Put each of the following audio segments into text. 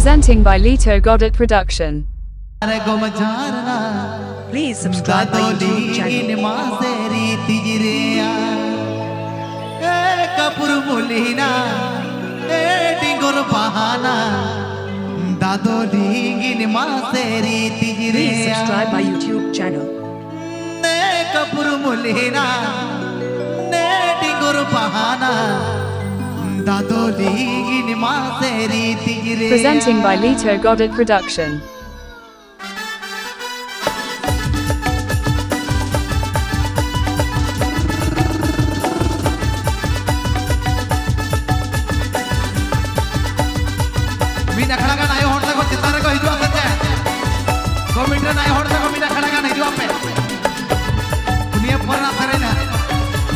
Presenting by Lito Goddard Production. Please subscribe my YouTube channel. Please subscribe my YouTube channel. Presenting by Lito Goddard Production.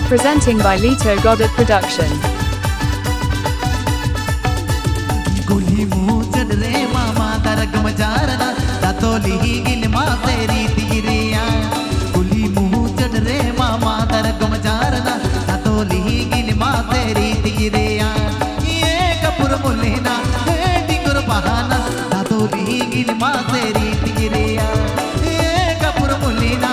Presenting by Lito Goddard Production. Kulhi Muchad Rema Madargom Jharna Santali Rema Tiraya Kulhi Muchad Rema Madargom Jharna Santali Rema Tiraya Ye kapur mulina dingur bahana Santali Rema Tiraya Ye kapur mulina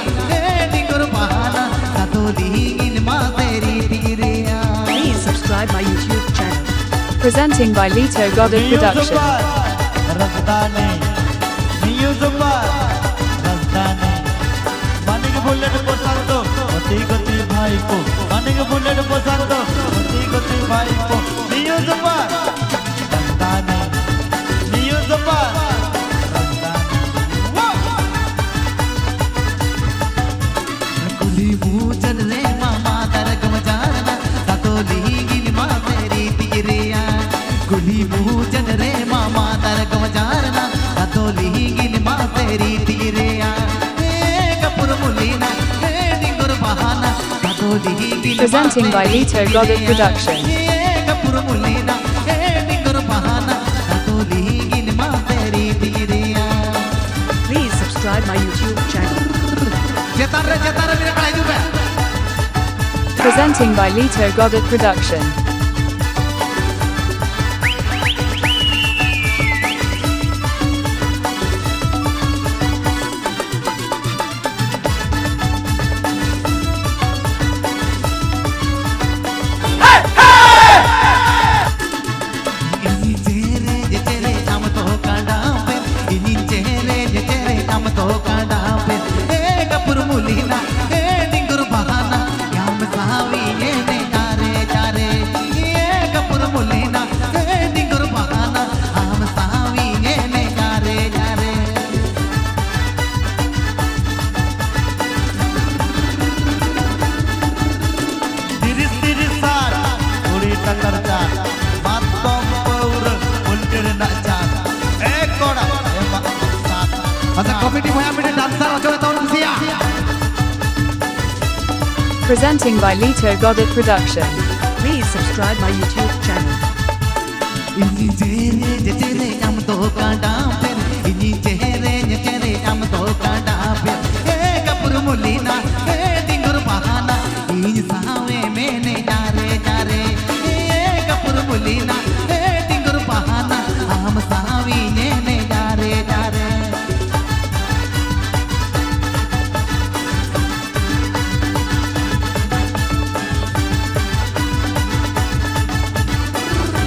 dingur bahana Santali Rema Tiraya. Please subscribe my YouTube channel. Presenting by Lito Goddard Production. Razdani, Niyuzumbar, Razdani. Manik bullet posando, oti goti bhai ko. Manik bullet posando, oti goti bhai ko. Niyuzumbar, Razdani, Niyuzumbar, Razdani. Kulhi Muchad Rema Madargom Jharna Santali Rema Tiraya Kulhi Muchad Rema Madargom Jharna Santali Rema Tiraya kapur mulina dingur bahana Santali. Presenting by Lito Goddard Production. kapur mulina dingur bahana Santali Rema Tiraya. Please subscribe my YouTube channel. Presenting by Lito Goddard Production. Presenting by Lito Goddard Production. Please subscribe my YouTube channel.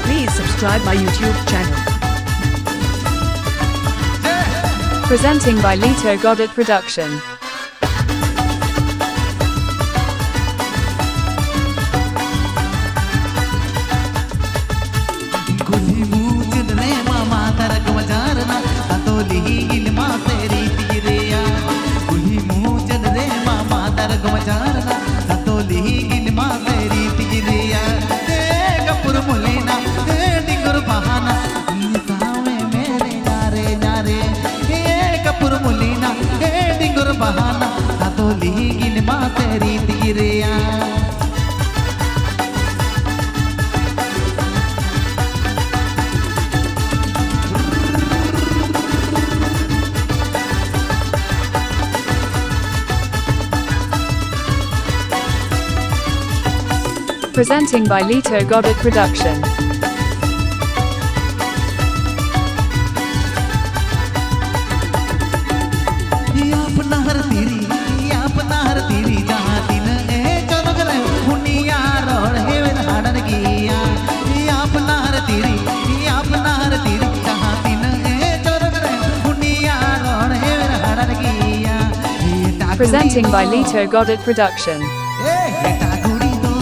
Please subscribe my YouTube channel. Presenting by Lito Goddard Production. Kulhi Muchad Rema Madargom Jharna Santali Rema Tiraya Kulhi Muchad Rema Madargom Jharna Santali Rema Tiraya kapur mulina dingur bahana sawe mere nare nare kapur mulina dingur bahana Santali Rema Tiraya. Presenting by Lito Goddard Production. Presenting by Lito Goddard Production. बेटा कुड़ी दो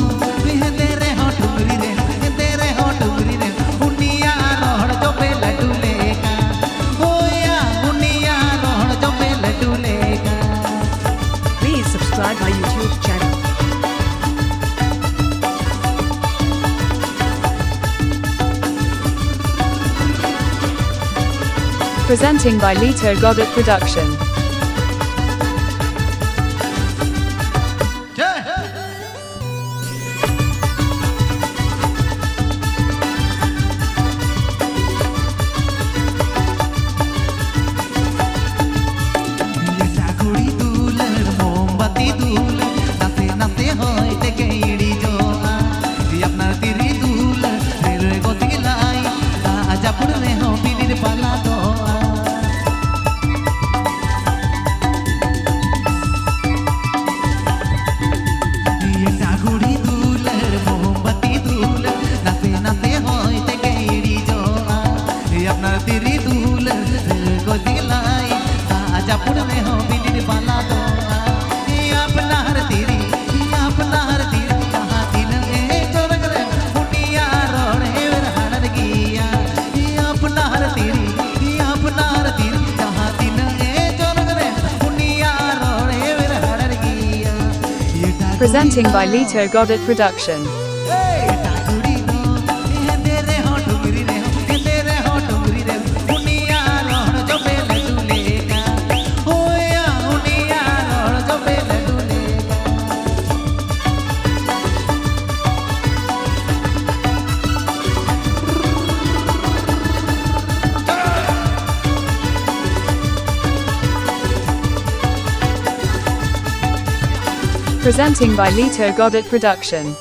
वे तेरे होठ उंगली रे तेरे होठ उंगली रे उनिया रोहड़ जो पे लड्डू लेगा होया उनिया रोहड़ जो पे लड्डू लेगा Please subscribe my YouTube channel. Presenting by Lito Goddard Production. Presenting by Lito Goddard Production. Presenting by Lito Goddard Production.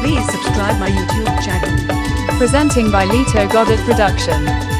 Please subscribe my YouTube channel. Presenting by Lito Goddard Production.